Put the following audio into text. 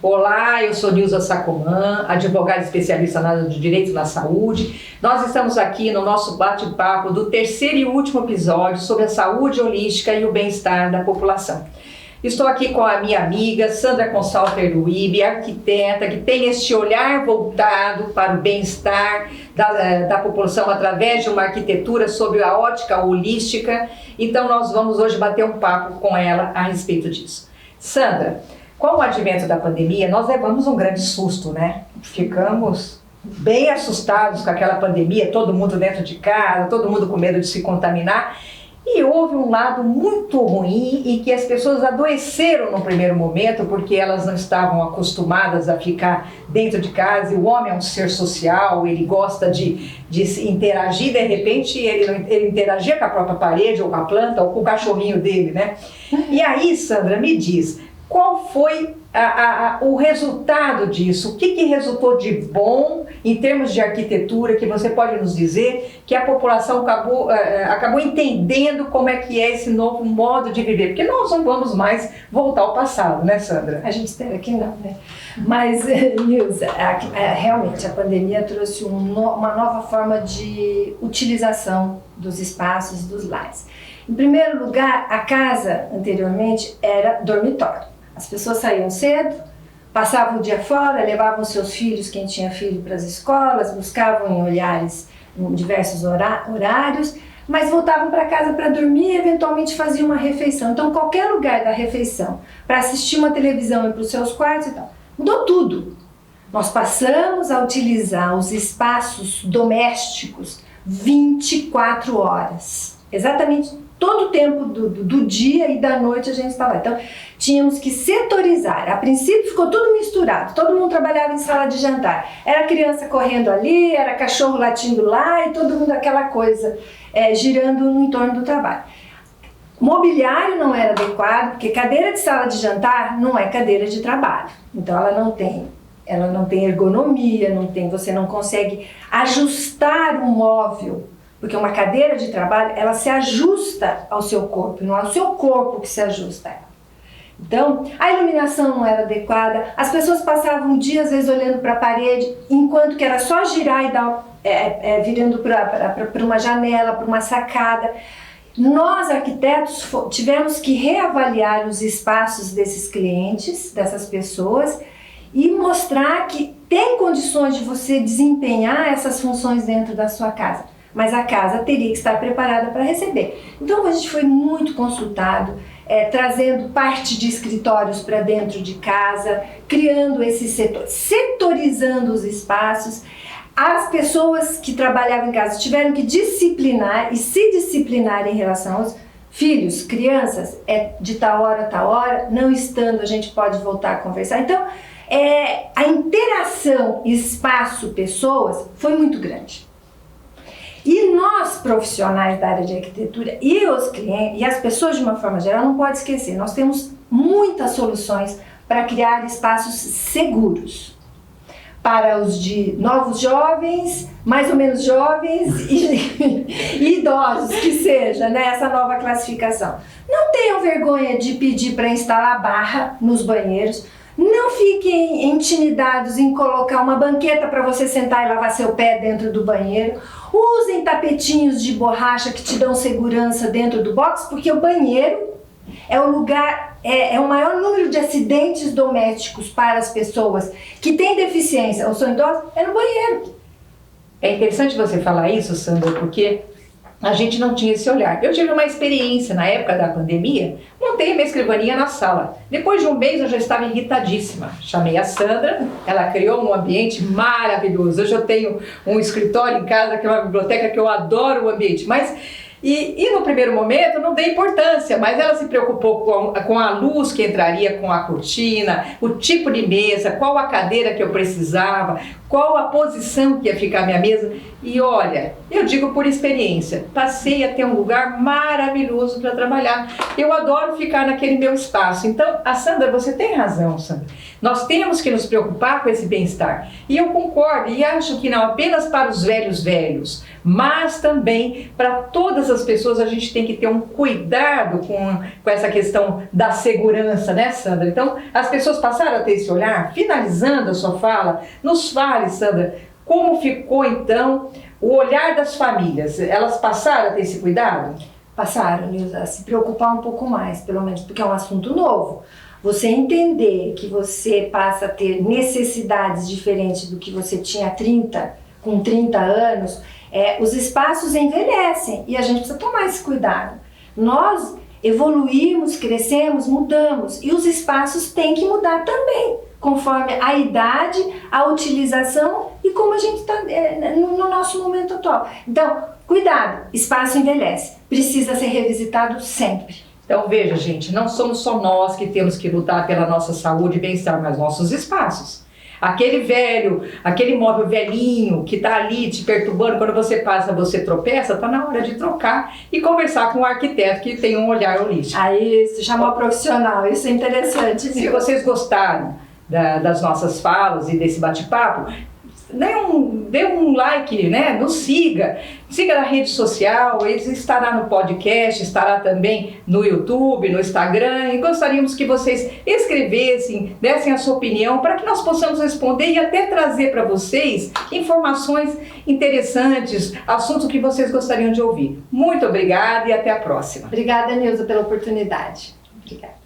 Olá, eu sou Nilza Sacomã, advogada especialista na área de direito na saúde. Nós estamos aqui no nosso bate-papo do terceiro e último episódio sobre a saúde holística e o bem-estar da população. Estou aqui com a minha amiga Sandra Consalter Luibe, arquiteta, que tem este olhar voltado para o bem-estar da população através de uma arquitetura sob a ótica holística. Então nós vamos hoje bater um papo com ela a respeito disso. Sandra, com o advento da pandemia, nós levamos um grande susto, né? Ficamos bem assustados com aquela pandemia, todo mundo dentro de casa, todo mundo com medo de se contaminar. E houve um lado muito ruim em que as pessoas adoeceram no primeiro momento, porque elas não estavam acostumadas a ficar dentro de casa. E o homem é um ser social, ele gosta de se interagir, de repente ele interagia com a própria parede, ou com a planta, ou com o cachorrinho dele, né? E aí, Sandra, me diz, qual foi o resultado disso? O que resultou de bom em termos de arquitetura que você pode nos dizer que a população acabou entendendo como é que é esse novo modo de viver? Porque nós não vamos mais voltar ao passado, né, Sandra? A gente espera que não, né? Mas, Nilza, realmente a pandemia trouxe uma nova forma de utilização dos espaços dos lares. Em primeiro lugar, a casa anteriormente era dormitório. As pessoas saíam cedo, passavam o dia fora, levavam seus filhos, quem tinha filho, para as escolas, buscavam em diversos horários, mas voltavam para casa para dormir e eventualmente faziam uma refeição. Então, qualquer lugar da refeição, para assistir uma televisão e para os seus quartos e tal, mudou tudo. Nós passamos a utilizar os espaços domésticos 24 horas, exatamente todo o tempo do dia e da noite a gente estava lá. Então, tínhamos que setorizar. A princípio ficou tudo misturado, todo mundo trabalhava em sala de jantar. Era criança correndo ali, era cachorro latindo lá e todo mundo aquela coisa girando no entorno do trabalho. Mobiliário não era adequado, porque cadeira de sala de jantar não é cadeira de trabalho. Então ela não tem ergonomia, você não consegue ajustar o móvel. Porque uma cadeira de trabalho, ela se ajusta ao seu corpo, não é o seu corpo que se ajusta a ela. Então, a iluminação não era adequada, as pessoas passavam um dia, às vezes, olhando para a parede, enquanto que era só girar e dar, virando para uma janela, para uma sacada. Nós, arquitetos, tivemos que reavaliar os espaços desses clientes, dessas pessoas, e mostrar que tem condições de você desempenhar essas funções dentro da sua casa. Mas a casa teria que estar preparada para receber. Então a gente foi muito consultado, trazendo parte de escritórios para dentro de casa, criando esse setor, setorizando os espaços. As pessoas que trabalhavam em casa tiveram que disciplinar e se disciplinar em relação aos filhos, crianças, de tal hora, não estando a gente pode voltar a conversar. Então a interação espaço-pessoas foi muito grande. E nós, profissionais da área de arquitetura e os clientes, e as pessoas de uma forma geral, não pode esquecer, nós temos muitas soluções para criar espaços seguros para os de novos jovens, mais ou menos jovens e idosos, que seja, né, essa nova classificação. Não tenham vergonha de pedir para instalar barra nos banheiros. Não fiquem intimidados em colocar uma banqueta para você sentar e lavar seu pé dentro do banheiro. Usem tapetinhos de borracha que te dão segurança dentro do box, porque o banheiro é o lugar, é o maior número de acidentes domésticos para as pessoas que têm deficiência ou são idosas, é no banheiro. É interessante você falar isso, Sandra, porque a gente não tinha esse olhar. Eu tive uma experiência na época da pandemia, montei minha escrivaninha na sala. Depois de um mês eu já estava irritadíssima. Chamei a Sandra, ela criou um ambiente maravilhoso. Hoje eu tenho um escritório em casa, que é uma biblioteca, que eu adoro o ambiente. E no primeiro momento eu não dei importância, mas ela se preocupou com a luz que entraria com a cortina, o tipo de mesa, qual a cadeira que eu precisava, qual a posição que ia ficar a minha mesa. E olha, eu digo por experiência, passei a ter um lugar maravilhoso para trabalhar. Eu adoro ficar naquele meu espaço. Então, a Sandra, você tem razão, Sandra. Nós temos que nos preocupar com esse bem-estar. E eu concordo e acho que não apenas para os velhos, mas também para todas as pessoas a gente tem que ter um cuidado com essa questão da segurança, né, Sandra? Então, as pessoas passaram a ter esse olhar. Finalizando a sua fala, nos fale, Sandra, como ficou então o olhar das famílias? Elas passaram a ter esse cuidado? Passaram, Nilza, a se preocupar um pouco mais, pelo menos, porque é um assunto novo. Você entender que você passa a ter necessidades diferentes do que você tinha com 30 anos, os espaços envelhecem e a gente precisa tomar esse cuidado. Nós evoluímos, crescemos, mudamos e os espaços têm que mudar também, conforme a idade, a utilização e como a gente está no nosso momento atual. Então, cuidado, espaço envelhece, precisa ser revisitado sempre. Então veja, gente, não somos só nós que temos que lutar pela nossa saúde e bem-estar, mas nossos espaços. Aquele velho, aquele móvel velhinho que está ali te perturbando, quando você passa, você tropeça, está na hora de trocar e conversar com um arquiteto que tem um olhar holístico. Aí, isso, chamar um profissional, isso é interessante. Se vocês gostaram das nossas falas e desse bate-papo, dê um like, né? Nos siga na rede social, ele estará no podcast, estará também no YouTube, no Instagram, e gostaríamos que vocês escrevessem, dessem a sua opinião para que nós possamos responder e até trazer para vocês informações interessantes, assuntos que vocês gostariam de ouvir. Muito obrigada e até a próxima. Obrigada, Nilza, pela oportunidade. Obrigada.